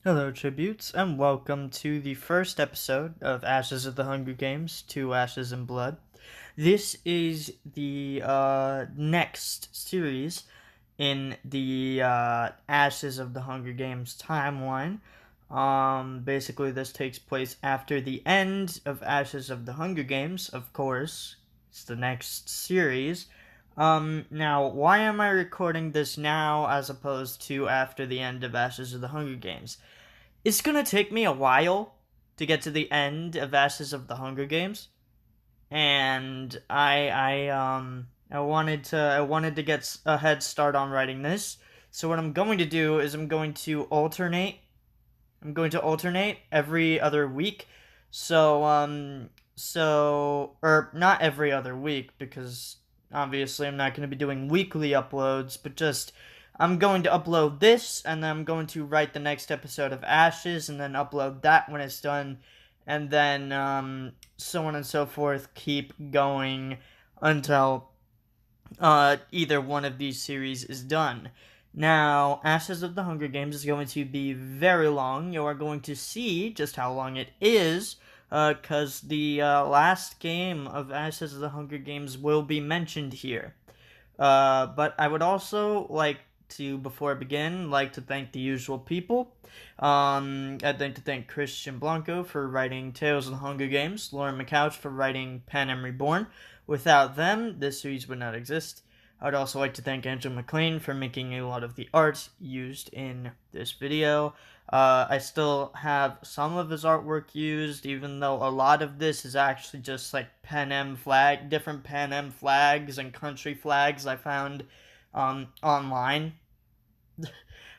Hello, tributes, and welcome to the first episode of Ashes of the Hunger Games: Two Ashes and Blood. This is the next series in the Ashes of the Hunger Games timeline. Basically, this takes place after the end of Ashes of the Hunger Games, of course. It's the next series. Now, why am I recording this now as opposed to after the end of Ashes of the Hunger Games? It's gonna take me a while to get to the end of Ashes of the Hunger Games, and I wanted to get a head start on writing this. So what I'm going to do is I'm going to alternate. I'm going to alternate every other week. Or not every other week, because obviously I'm not going to be doing weekly uploads, but just I'm going to upload this, and then I'm going to write the next episode of Ashes, and then upload that when it's done, and then so on and so forth. Keep going until either one of these series is done. Now, Ashes of the Hunger Games is going to be very long. You are going to see just how long it is, because the last game of Ashes of the Hunger Games will be mentioned here. But I would also like to, before I begin, like to thank the usual people. I'd like to thank Christian Blanco for writing Tales of the Hunger Games, Lauren McCouch for writing Panem Reborn. Without them, this series would not exist. I'd also like to thank Andrew McLean for making a lot of the art used in this video. I still have some of his artwork used, even though a lot of this is actually just like different Pan Am flags and country flags I found online.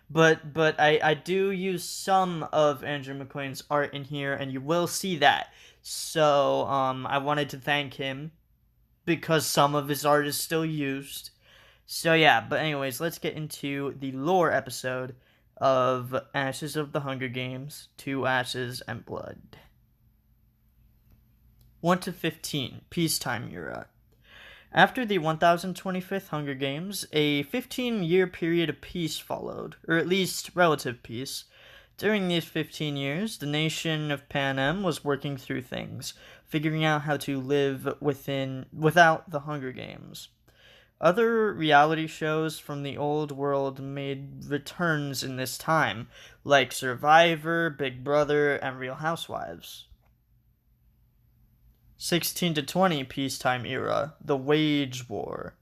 But I do use some of Andrew McLean's art in here, and you will see that. So I wanted to thank him because some of his art is still used. So yeah, but anyways, let's get into the lore episode of Ashes of the Hunger Games: Two Ashes and Blood. 1 to 15, Peacetime Era. After the 1025th Hunger Games, a 15-year period of peace followed, or at least relative peace. During these 15 years, the nation of Panem was working through things, figuring out how to live without the Hunger Games. Other reality shows from the old world made returns in this time, like Survivor, Big Brother, and Real Housewives. 16 to 20 Peacetime Era, the Wage War.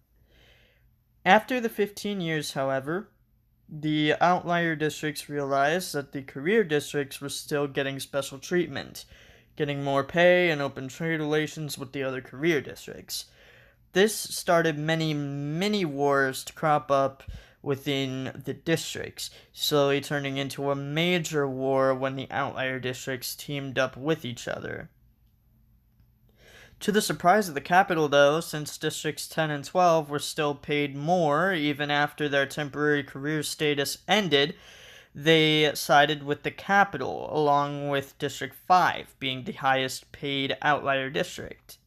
After the 15 years, however, the outlier districts realized that the career districts were still getting special treatment, getting more pay and open trade relations with the other career districts. This started many mini wars to crop up within the districts, slowly turning into a major war when the outlier districts teamed up with each other. To the surprise of the capital, though, since Districts 10 and 12 were still paid more even after their temporary career status ended, they sided with the capital, along with District 5 being the highest paid outlier district.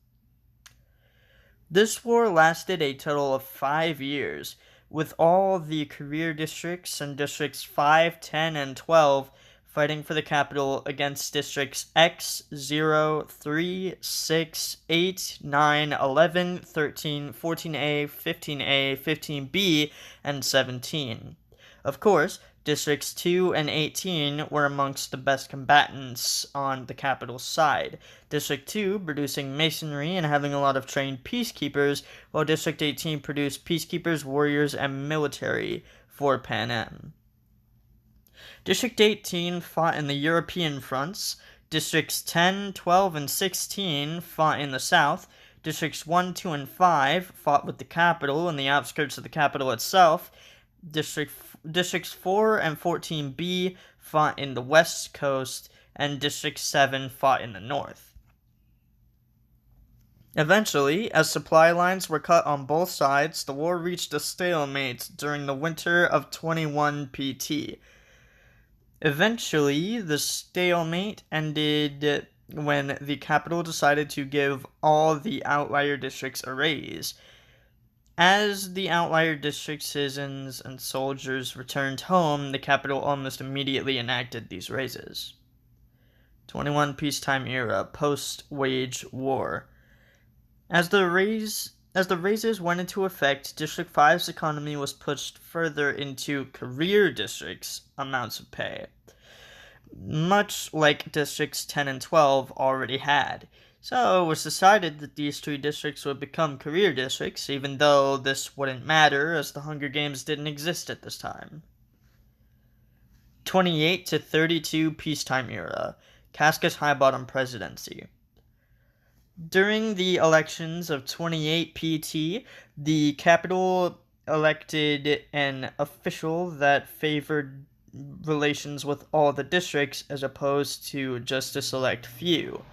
This war lasted a total of 5 years, with all the career districts and Districts 5, 10, and 12 fighting for the capital against Districts X, 0, 3, 6, 8, 9, 11, 13, 14A, 15A, 15B, and 17. Of course, Districts 2 and 18 were amongst the best combatants on the capital's side. District 2 producing masonry and having a lot of trained peacekeepers, while District 18 produced peacekeepers, warriors, and military for Panem. District 18 fought in the European fronts. Districts 10, 12, and 16 fought in the south. Districts 1, 2, and 5 fought with the capital and the outskirts of the capital itself. Districts 4 and 14B fought in the west coast, and District 7 fought in the north. Eventually, as supply lines were cut on both sides, the war reached a stalemate during the winter of 21 PT. Eventually, the stalemate ended when the capital decided to give all the outlier districts a raise. As the outlier district citizens and soldiers returned home, the capital almost immediately enacted these raises. 21 Peacetime era, post-wage war. As the raises went into effect, District 5's economy was pushed further into career districts' amounts of pay, much like Districts 10 and 12 already had. So it was decided that these three districts would become career districts, even though this wouldn't matter as the Hunger Games didn't exist at this time. 28 to 32 Peacetime era, Cascus Highbottom presidency. During the elections of 28 PT, the capital elected an official that favored relations with all the districts as opposed to just a select few.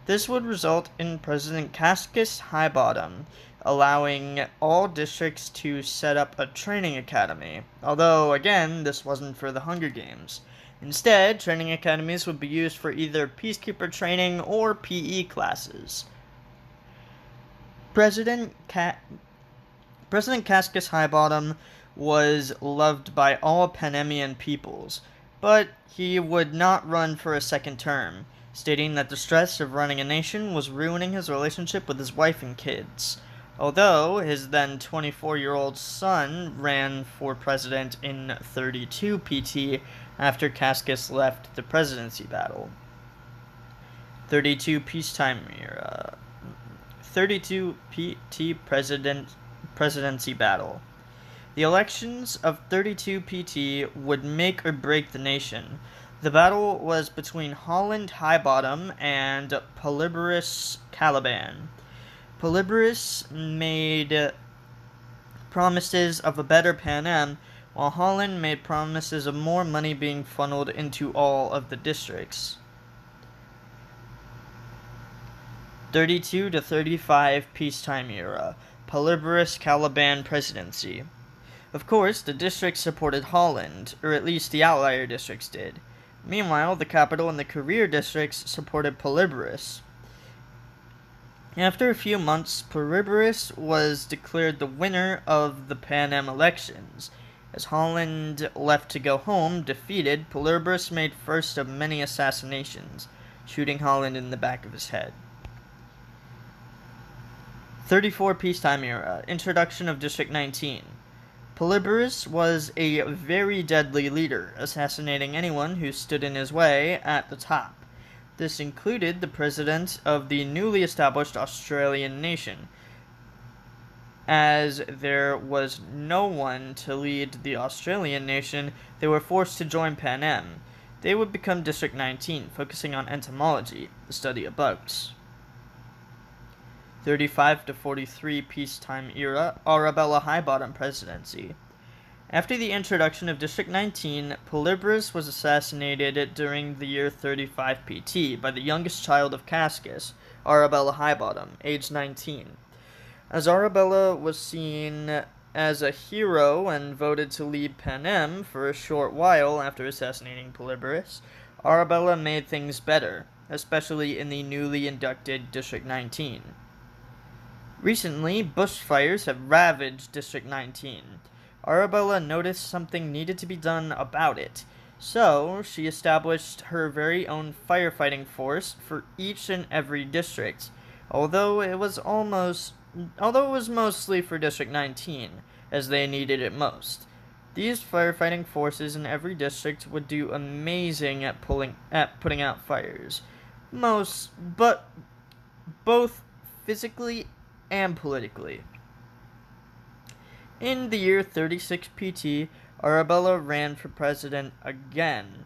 This would result in President Cascus Highbottom allowing all districts to set up a training academy, although, again, this wasn't for the Hunger Games. Instead, training academies would be used for either peacekeeper training or PE classes. President Cascus Highbottom was loved by all Panemian peoples, but he would not run for a second term, stating that the stress of running a nation was ruining his relationship with his wife and kids. Although his then 24-year-old son ran for president in 32 PT after Cascus left the presidency battle. 32 Peacetime era. 32 PT presidency battle. The elections of 32 PT would make or break the nation. The battle was between Holland Highbottom and Polyborus Caliban. Polyborus made promises of a better Panem, while Holland made promises of more money being funneled into all of the districts. 32 to 35 Peacetime era, Polyborus Caliban presidency. Of course, the districts supported Holland, or at least the outlier districts did. Meanwhile, the capital and the career districts supported Polyborus. After a few months, Polyborus was declared the winner of the Panem elections. As Holland left to go home, defeated, Polyborus made first of many assassinations, shooting Holland in the back of his head. 34 Peacetime era, introduction of District 19. Polyborus was a very deadly leader, assassinating anyone who stood in his way at the top. This included the president of the newly established Australian nation. As there was no one to lead the Australian nation, they were forced to join Panem. They would become District 19, focusing on entomology, the study of bugs. 35 to 43 Peacetime era, Arabella Highbottom presidency. After the introduction of District 19, Polyborus was assassinated during the year 35 PT by the youngest child of Cascus, Arabella Highbottom, age 19. As Arabella was seen as a hero and voted to lead Panem for a short while after assassinating Polyborus, Arabella made things better, especially in the newly inducted District 19. Recently, bushfires have ravaged District 19. Arabella noticed something needed to be done about it, so she established her very own firefighting force for each and every district, although it was mostly for District 19, as they needed it most. These firefighting forces in every district would do amazing at putting out fires, but both physically and politically. In the year 36 PT, Arabella ran for president again,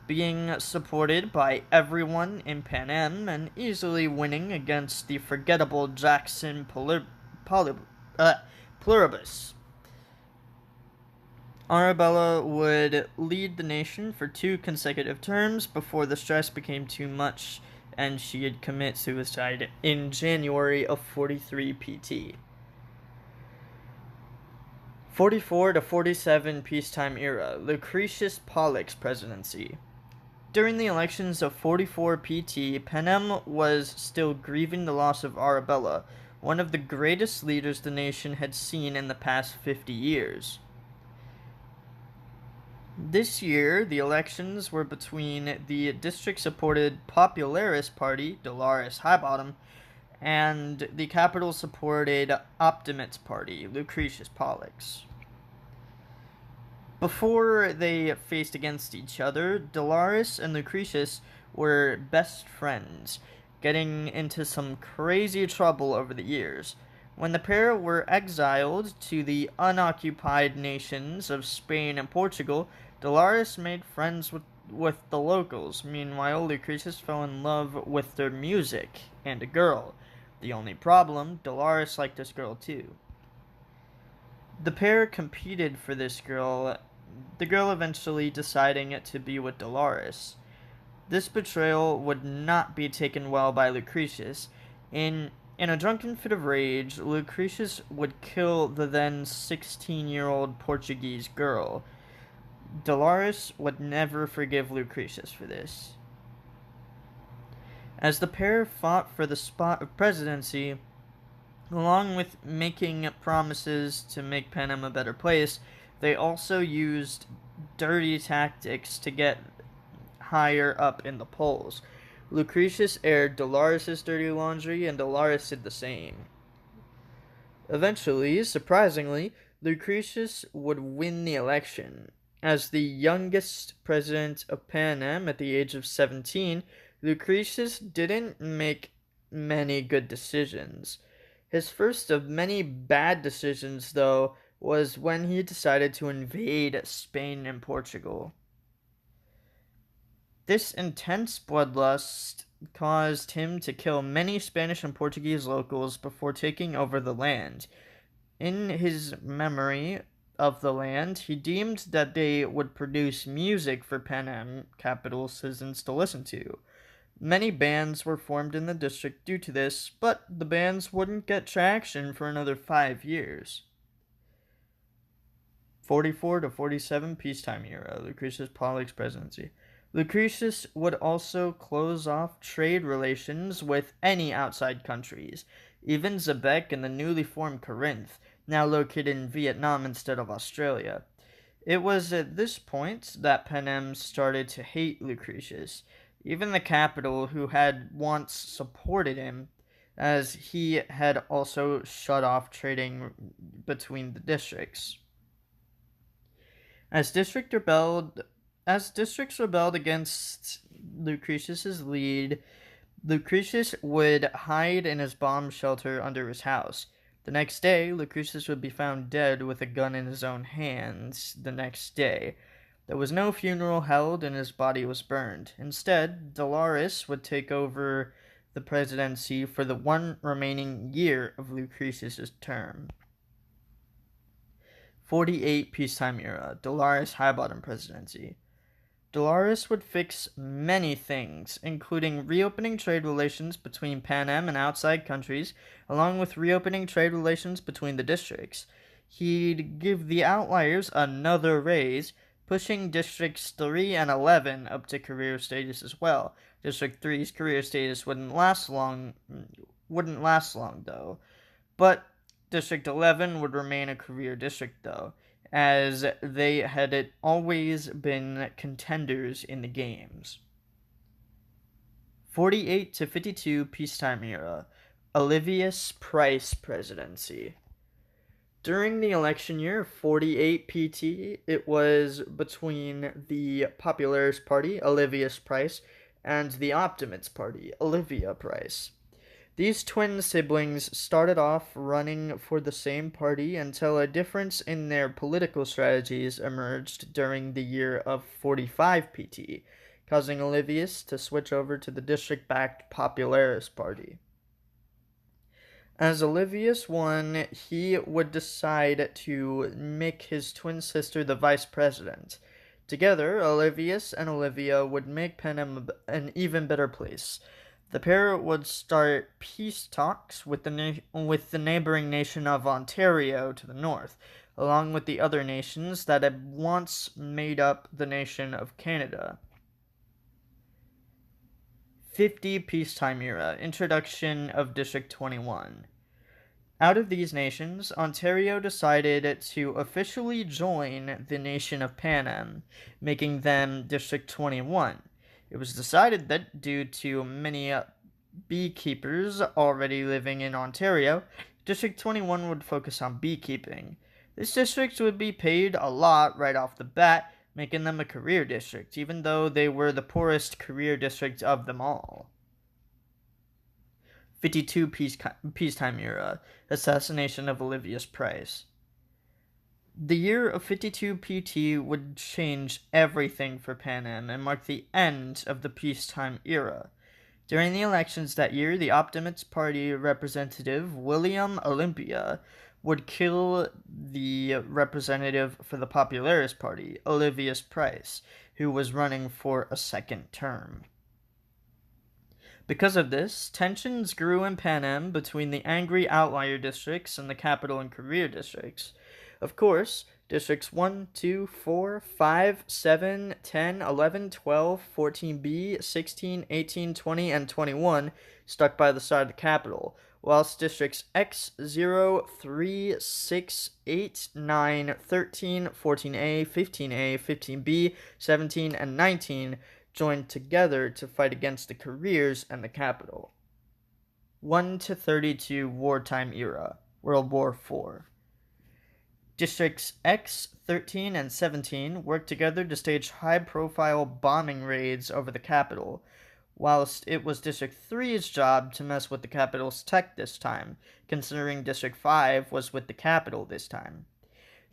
being supported by everyone in Panem and easily winning against the forgettable Jackson Pluribus. Arabella would lead the nation for 2 consecutive terms before the stress became too much and she'd commit suicide in January of 43 PT. 44 to 47 Peacetime era, Lucretius Pollux presidency. During the elections of 44 PT, Panem was still grieving the loss of Arabella, one of the greatest leaders the nation had seen in the past 50 years. This year, the elections were between the district-supported Popularist Party, Dolores Highbottom, and the capital-supported Optimates Party, Lucretius Pollux. Before they faced against each other, Dolores and Lucretius were best friends, getting into some crazy trouble over the years. When the pair were exiled to the unoccupied nations of Spain and Portugal, Dolores made friends with the locals. Meanwhile, Lucretius fell in love with their music and a girl. The only problem, Dolores liked this girl too. The pair competed for this girl, the girl eventually deciding to be with Dolores. This betrayal would not be taken well by Lucretius. In a drunken fit of rage, Lucretius would kill the then 16-year-old Portuguese girl. Dolores would never forgive Lucretius for this. As the pair fought for the spot of presidency, along with making promises to make Panem a better place, they also used dirty tactics to get higher up in the polls. Lucretius aired Dolores' dirty laundry, and Dolores did the same. Eventually, surprisingly, Lucretius would win the election. As the youngest president of Panem at the age of 17, Lucretius didn't make many good decisions. His first of many bad decisions, though, was when he decided to invade Spain and Portugal. This intense bloodlust caused him to kill many Spanish and Portuguese locals before taking over the land. In his memory of the land, he deemed that they would produce music for Panem capital citizens to listen to. Many bands were formed in the district due to this, but the bands wouldn't get traction for another 5 years. 44 to 47 peacetime era, Lucretius Pollux presidency. Lucretius would also close off trade relations with any outside countries, even Xebec and the newly formed Corinth, now located in Vietnam instead of Australia. It was at this point that Panem started to hate Lucretius. Even the capital, who had once supported him, as he had also shut off trading between the districts. As districts rebelled against Lucretius's lead, Lucretius would hide in his bomb shelter under his house. The next day, Lucretius would be found dead with a gun in his own hands the next day. There was no funeral held and his body was burned. Instead, Dolores would take over the presidency for the one remaining year of Lucretius's term. 48 peacetime era, Dolores Highbottom presidency. Dolores would fix many things, including reopening trade relations between Panem and outside countries, along with reopening trade relations between the districts. He'd give the outliers another raise, pushing Districts 3 and 11 up to career status as well. District 3's career status wouldn't last long though. But District 11 would remain a career district though, as they had always been contenders in the games. 48 to 52 peacetime era, Olivius Price presidency. During the election year of 48 PT, it was between the Popularist Party, Olivius Price, and the Optimates Party, Olivia Price. These twin siblings started off running for the same party until a difference in their political strategies emerged during the year of 45 PT, causing Olivius to switch over to the district-backed Popularist Party. As Olivius won, he would decide to make his twin sister the vice president. Together, Olivius and Olivia would make Panem an even better place. The pair would start peace talks with the neighboring nation of Ontario to the north, along with the other nations that had once made up the nation of Canada. 50 peacetime era, introduction of District 21. Out of these nations, Ontario decided to officially join the nation of Panem, making them District 21. It was decided that due to many beekeepers already living in Ontario, District 21 would focus on beekeeping. This district would be paid a lot right off the bat, making them a career district, even though they were the poorest career district of them all. 52 Peacetime Era, Assassination of Olivius Price. The year of 52 PT would change everything for Panem and mark the end of the peacetime era. During the elections that year, the Optimist Party representative William Olympia would kill the representative for the Popularist Party, Olivius Price, who was running for a second term. Because of this, tensions grew in Panem between the angry outlier districts and the capital and career districts. Of course, districts 1, 2, 4, 5, 7, 10, 11, 12, 14B, 16, 18, 20, and 21 stuck by the side of the capital, whilst districts X, 0, 3, 6, 8, 9, 13, 14A, 15A, 15B, 17, and 19 joined together to fight against the careers and the capital. 1 to 32 Wartime Era, World War IV. Districts X, 13, and 17 worked together to stage high-profile bombing raids over the capital, whilst it was District 3's job to mess with the capital's tech this time, considering District 5 was with the capital this time.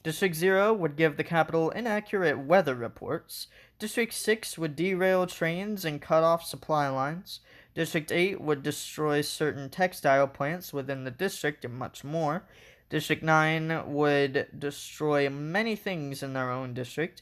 District 0 would give the capital inaccurate weather reports. District 6 would derail trains and cut off supply lines. District 8 would destroy certain textile plants within the district and much more. District 9 would destroy many things in their own district.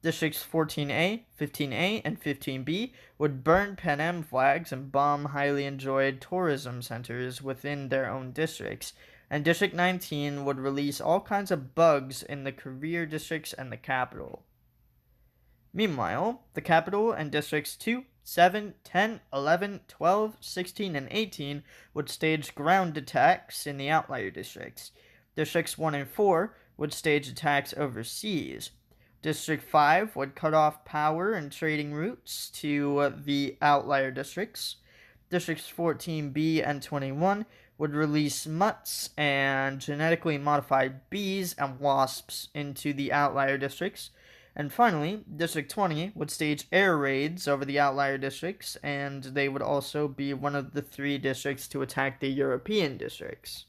Districts 14A, 15A, and 15B would burn Panem flags and bomb highly enjoyed tourism centers within their own districts. And District 19 would release all kinds of bugs in the career districts and the capital. Meanwhile, the capital and districts 2, 7, 10, 11, 12, 16, and 18 would stage ground attacks in the outlier districts. Districts 1 and 4 would stage attacks overseas. District 5 would cut off power and trading routes to the outlier districts. Districts 14B and 21 would release mutts and genetically modified bees and wasps into the outlier districts. And finally, District 20 would stage air raids over the outlier districts, and they would also be one of the 3 districts to attack the European districts.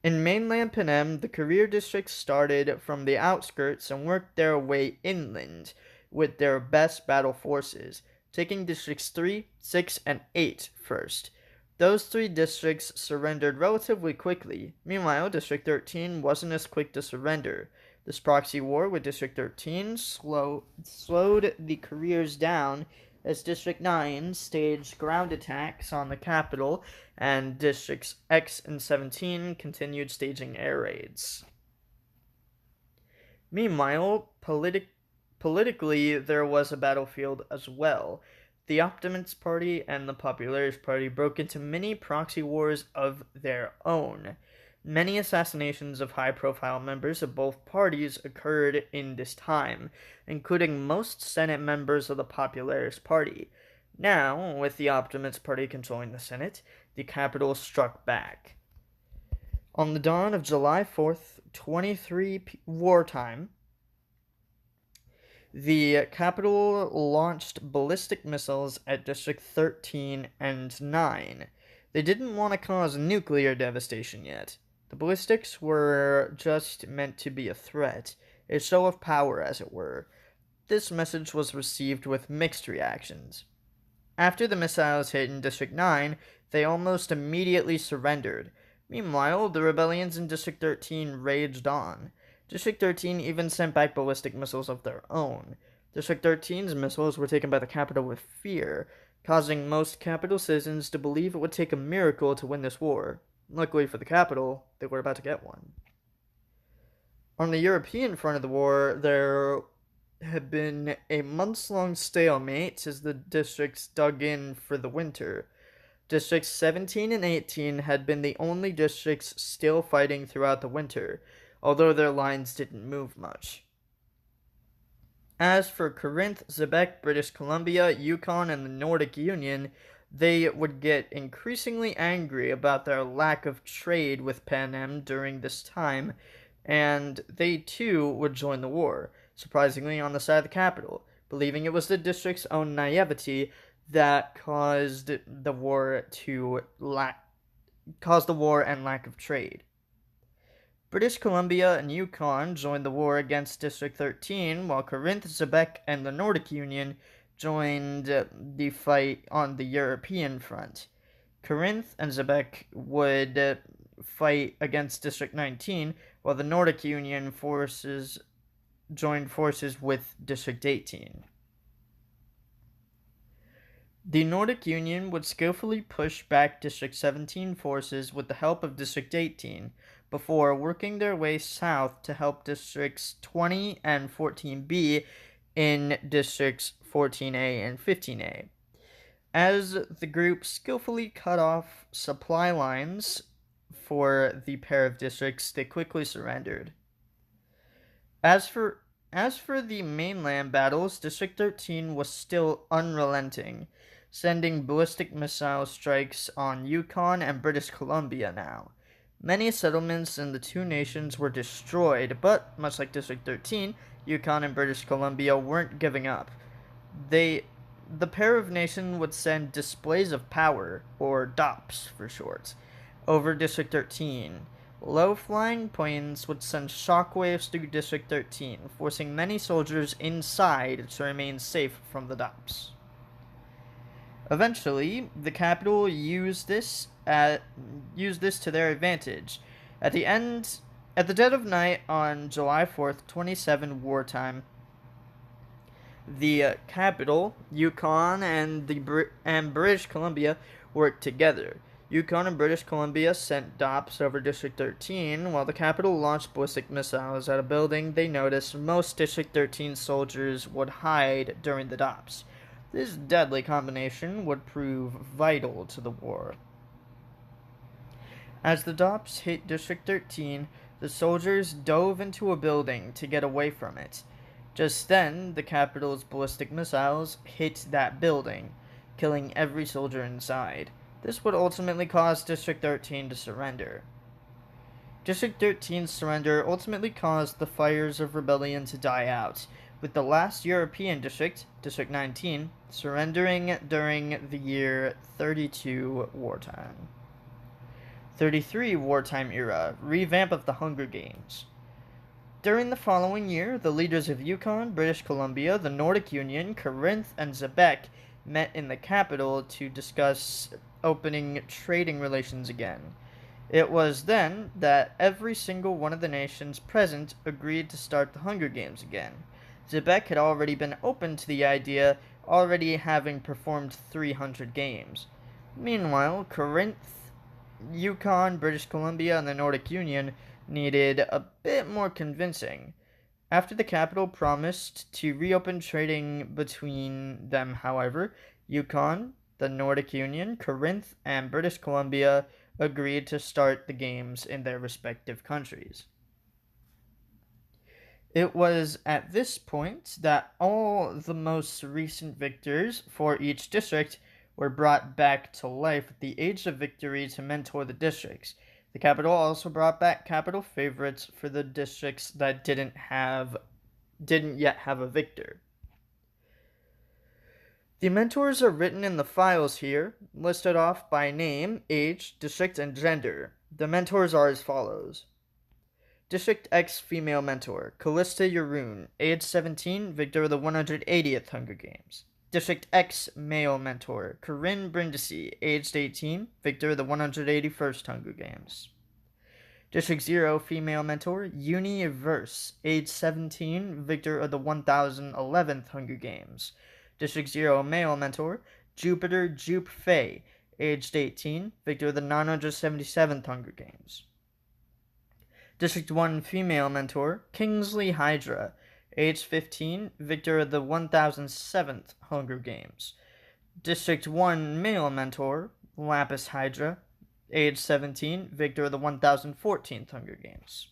In mainland Panem, the career districts started from the outskirts and worked their way inland with their best battle forces, taking Districts 3, 6, and 8 first. Those 3 districts surrendered relatively quickly. Meanwhile, District 13 wasn't as quick to surrender. This proxy war with District 13 slowed the careers down as District 9 staged ground attacks on the capital, and Districts X and 17 continued staging air raids. Meanwhile, politically, there was a battlefield as well. The Optimist Party and the Popularist Party broke into many proxy wars of their own. Many assassinations of high-profile members of both parties occurred in this time, including most Senate members of the Popularist Party. Now, with the Optimist Party controlling the Senate, the capital struck back. On the dawn of July 4th, 23 wartime, the capital launched ballistic missiles at District 13 and 9. They didn't want to cause nuclear devastation yet. The ballistics were just meant to be a threat, a show of power, as it were. This message was received with mixed reactions. After the missiles hit in District 9, they almost immediately surrendered. Meanwhile, the rebellions in District 13 raged on. District 13 even sent back ballistic missiles of their own. District 13's missiles were taken by the capital with fear, causing most capital citizens to believe it would take a miracle to win this war. Luckily for the capital, they were about to get one. On the European front of the war, there had been a months-long stalemate as the districts dug in for the winter. Districts 17 and 18 had been the only districts still fighting throughout the winter, although their lines didn't move much. As for Corinth, Quebec, British Columbia, Yukon, and the Nordic Union, they would get increasingly angry about their lack of trade with Panem during this time, and they too would join the war, surprisingly on the side of the capital, believing it was the district's own naivety that caused the war and lack of trade. British Columbia and Yukon joined the war against District 13, while Corinth, Quebec, and the Nordic Union joined the fight on the European front. Corinth and Quebec would fight against District 19, while the Nordic Union forces joined forces with District 18. The Nordic Union would skillfully push back District 17 forces with the help of District 18, before working their way south to help Districts 20 and 14B in Districts 14A and 15A. As the group skillfully cut off supply lines for the pair of districts, they quickly surrendered. As for the mainland battles, District 13 was still unrelenting, sending ballistic missile strikes on Yukon and British Columbia now. Many settlements in the two nations were destroyed, but, much like District 13, Yukon and British Columbia weren't giving up. The pair of nations would send displays of power, or DOPS for short, over District 13. Low-flying planes would send shockwaves through District 13, forcing many soldiers inside to remain safe from the DOPS. Eventually, the capital used this to their advantage. At the dead of night on July 4th, 27 wartime, the capital, Yukon, and British Columbia worked together. Yukon and British Columbia sent DOPS over District 13, while the capital launched ballistic missiles at a building they noticed most District 13 soldiers would hide during the DOPS. This deadly combination would prove vital to the war. As the DOPS hit District 13, the soldiers dove into a building to get away from it. Just then, the capital's ballistic missiles hit that building, killing every soldier inside. This would ultimately cause District 13 to surrender. District 13's surrender ultimately caused the fires of rebellion to die out, with the last European district, District 19, surrendering during the year 32 wartime. 33 wartime era, revamp of the Hunger Games. During the following year, the leaders of Yukon, British Columbia, the Nordic Union, Corinth, and Quebec met in the capital to discuss opening trading relations again. It was then that every single one of the nations present agreed to start the Hunger Games again. Quebec had already been open to the idea, already having performed 300 games. Meanwhile, Corinth, Yukon, British Columbia, and the Nordic Union needed a bit more convincing. After the capital promised to reopen trading between them, however, Yukon, the Nordic Union, Corinth, and British Columbia agreed to start the games in their respective countries. It was at this point that all the most recent victors for each district were brought back to life with the Age of Victory to mentor the districts. The capital also brought back capital favorites for the districts that didn't yet have a victor. The mentors are written in the files here, listed off by name, age, district, and gender. The mentors are as follows. District X female mentor, Callista Yaroon, age 17, victor of the 180th Hunger Games. District X male mentor, Corinne Brindisi, aged 18, victor of the 181st Hunger Games. District 0 female mentor, Uni Verse, age 17, victor of the 1011th Hunger Games. District 0 male mentor, Jupiter Jupe Fay, aged 18, victor of the 977th Hunger Games. District 1 female mentor, Kingsley Hydra, aged 15, victor of the 1007th Hunger Games. District 1 male mentor, Lapis Hydra, age 17, victor of the 1014th Hunger Games.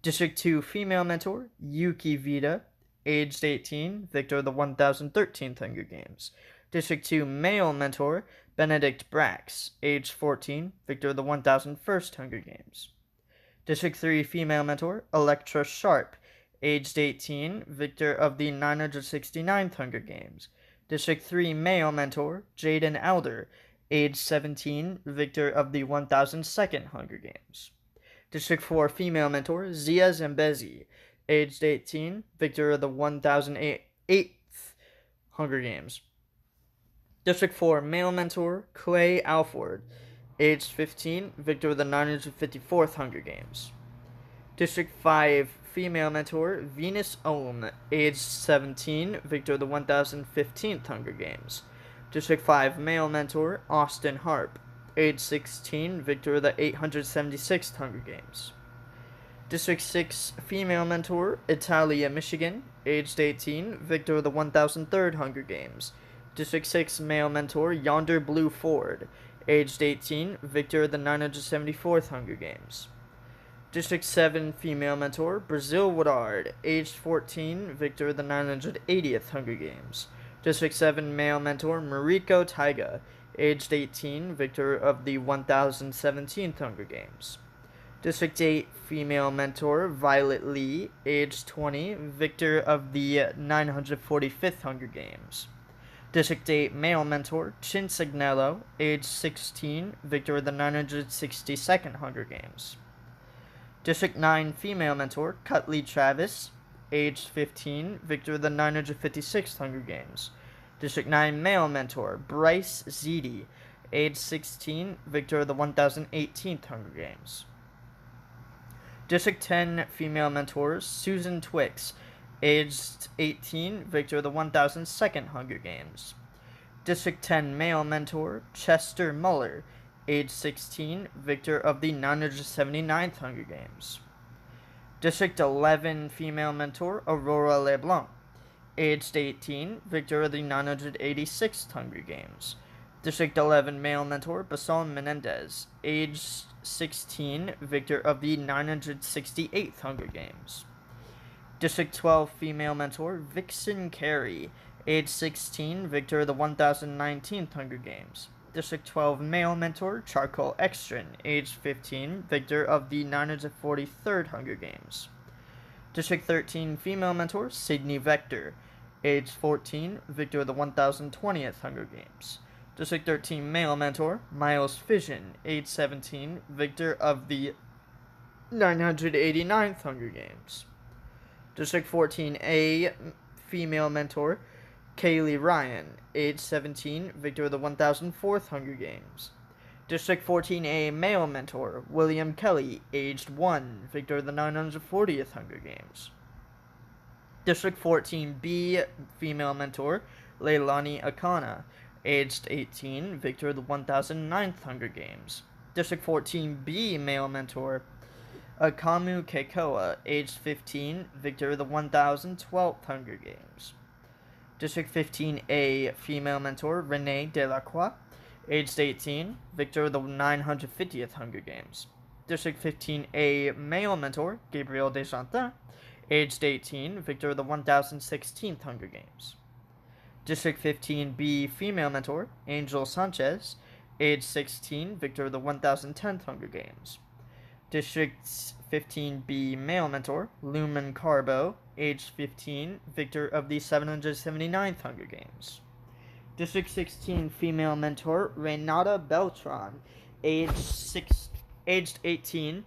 District 2 female mentor, Yuki Vita, aged 18, victor of the 1013th Hunger Games. District 2 male mentor, Benedict Brax, aged 14, victor of the 1001st Hunger Games. District 3 female mentor, Electra Sharp, aged 18, victor of the 969th Hunger Games. District 3 male mentor, Jaden Elder, aged 17, victor of the 1002nd Hunger Games. District 4 female mentor, Zia Zambezi, aged 18, victor of the 1008th Hunger Games. District 4 male mentor, Clay Alford, aged 15, victor of the 954th Hunger Games. District 5 female mentor, Venus Ohm, aged 17, victor of the 1015th Hunger Games. District 5 male mentor, Austin Harp, age 16, victor of the 876th Hunger Games. District 6 female mentor, Italia Michigan, aged 18, victor of the 1003rd Hunger Games. District 6 male mentor, Yonder Blue Ford, aged 18, victor of the 974th Hunger Games. District 7 female mentor, Brazil Woodard, aged 14, victor of the 980th Hunger Games. District 7 male mentor, Mariko Taiga, aged 18, victor of the 1017th Hunger Games. District 8 female mentor, Violet Lee, aged 20, victor of the 945th Hunger Games. District 8 male mentor, Chin Signello, aged 16, victor of the 962nd Hunger Games. District 9 female mentor, Cutley Travis, aged 15, victor of the 956th Hunger Games. District 9 male mentor, Bryce Zedi, aged 16, victor of the 1018th Hunger Games. District 10 female mentors, Susan Twix, aged 18, victor of the 1002nd Hunger Games. District 10 male mentor, Chester Muller, age 16, victor of the 979th Hunger Games. District 11 female mentor, Aurora LeBlanc, aged 18, victor of the 986th Hunger Games. District 11 male mentor, Bason Menendez, aged 16, victor of the 968th Hunger Games. District 12 female mentor, Vixen Carey, age 16, victor of the 1019th Hunger Games. District 12 male mentor, Charcoal Extrin, age 15, victor of the 943rd Hunger Games. District 13 female mentor, Sydney Vector, age 14, victor of the 1020th Hunger Games. District 13 male mentor, Miles Fission, age 17, victor of the 989th Hunger Games. District 14A female mentor, Kaylee Ryan, age 17, victor of the 1004th Hunger Games. District 14A male mentor, William Kelly, aged 1, victor of the 940th Hunger Games. District 14B female mentor, Leilani Akana, aged 18, victor of the 1009th Hunger Games. District 14B male mentor, Akamu Keikoa, aged 15, victor of the 1012th Hunger Games. District 15A female mentor, Renee Delacroix, aged 18, victor of the 950th Hunger Games. District 15A male mentor, Gabriel Desjardins, aged 18, victor of the 1016th Hunger Games. District 15B female mentor, Angel Sanchez, age 16, victor of the 1010th Hunger Games. District 15B male mentor, Lumen Carbo, age 15, victor of the 779th Hunger Games. District 16 female mentor, Renata Beltran, aged 18,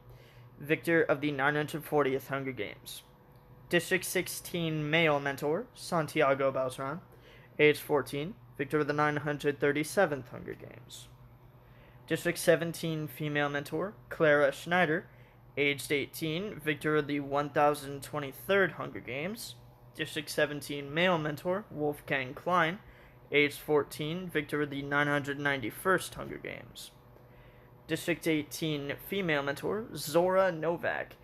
victor of the 940th Hunger Games. District 16 male mentor, Santiago Beltran, age 14, victor of the 937th Hunger Games. District 17 female mentor, Clara Schneider, aged 18, victor of the 1023rd Hunger Games. District 17 male mentor, Wolfgang Klein, aged 14, victor of the 991st Hunger Games. District 18 female mentor, Zora Novak,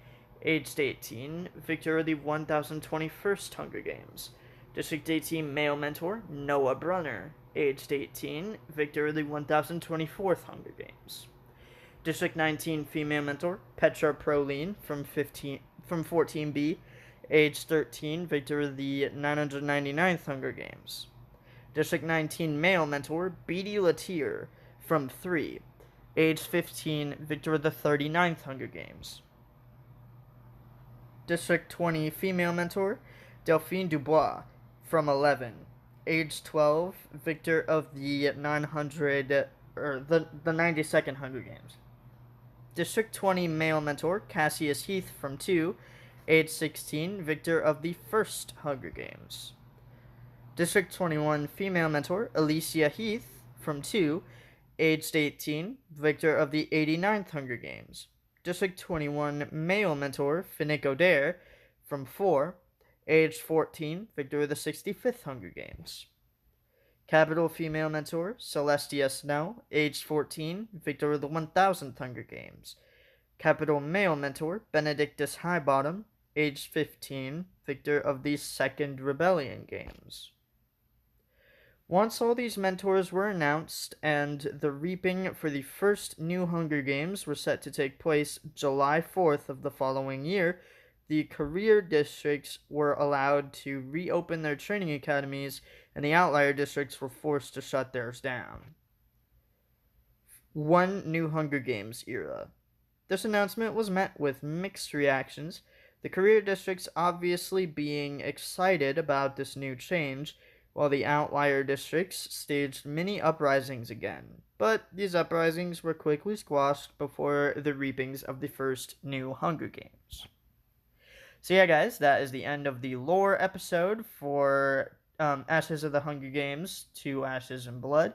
aged 18, victor of the 1021st Hunger Games. District 18 male mentor Noah Brunner, aged 18, victor of the 1024th Hunger Games. District 19 female mentor Petra Proline from 14B, age 13, victor of the 999th Hunger Games. District 19 male mentor Beatty Latier from 3, age 15, victor of the 39th Hunger Games. District 20 female mentor Delphine Dubois from 11, age 12, victor of the 92nd Hunger Games. District 20 male mentor Cassius Heath from 2, age 16, victor of the first Hunger Games. District 21 female mentor Alicia Heath from 2, aged 18, victor of the 89th Hunger Games. District 21 male mentor Finnick O'Dare from 4, aged 14, victor of the 65th Hunger Games. Capital female mentor Celestia Snow, aged 14, victor of the 1000th Hunger Games. Capital male mentor Benedictus Highbottom, aged 15, victor of the 2nd Rebellion Games. Once all these mentors were announced and the reaping for the first new Hunger Games were set to take place July 4th of the following year, the career districts were allowed to reopen their training academies and the outlier districts were forced to shut theirs down. One new Hunger Games era. This announcement was met with mixed reactions, the career districts obviously being excited about this new change, while the outlier districts staged many uprisings again, but these uprisings were quickly squashed before the reapings of the first new Hunger Games. So yeah, guys, that is the end of the lore episode for Ashes of the Hunger Games to Ashes and Blood.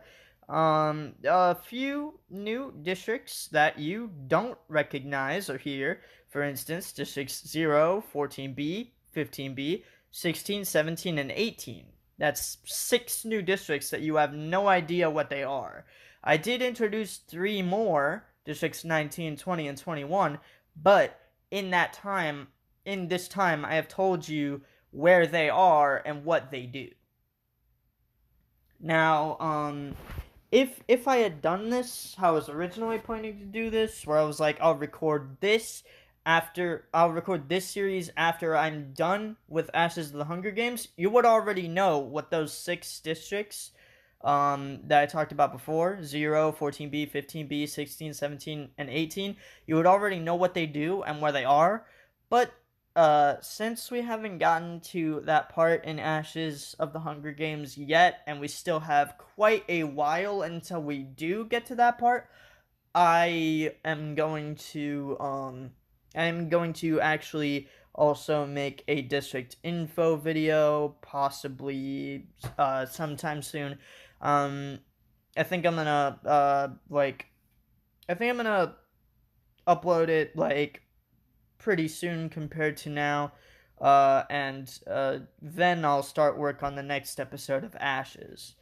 A few new districts that you don't recognize are here. For instance, Districts 0, 14B, 15B, 16, 17, and 18. That's 6 new districts that you have no idea what they are. I did introduce 3 more, Districts 19, 20, and 21, but in this time, I have told you where they are and what they do. Now, if I had done this how I was originally planning to do this, where I was like, I'll record this series after I'm done with Ashes of the Hunger Games, you would already know what those 6 districts that I talked about before, 0, 14B, 15B, 16, 17, and 18, you would already know what they do and where they are, but since we haven't gotten to that part in Ashes of the Hunger Games yet, and we still have quite a while until we do get to that part, I am going to actually also make a district info video, possibly sometime soon. I think I'm gonna upload it pretty soon compared to now, and then I'll start work on the next episode of Ashes.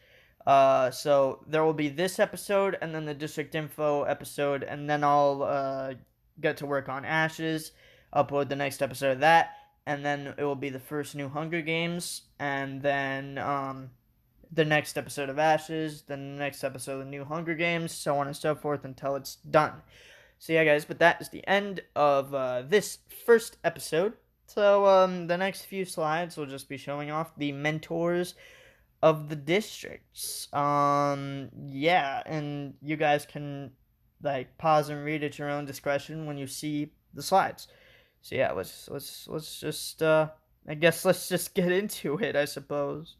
So there will be this episode, and then the district info episode, and then I'll get to work on Ashes, upload the next episode of that, and then it will be the first new Hunger Games, and then the next episode of Ashes, then the next episode of the new Hunger Games, so on and so forth until it's done. So yeah, guys, but that is the end of this first episode. So the next few slides will just be showing off the mentors of the districts. Yeah, and you guys can pause and read at your own discretion when you see the slides. So yeah, let's just I guess let's just get into it, I suppose.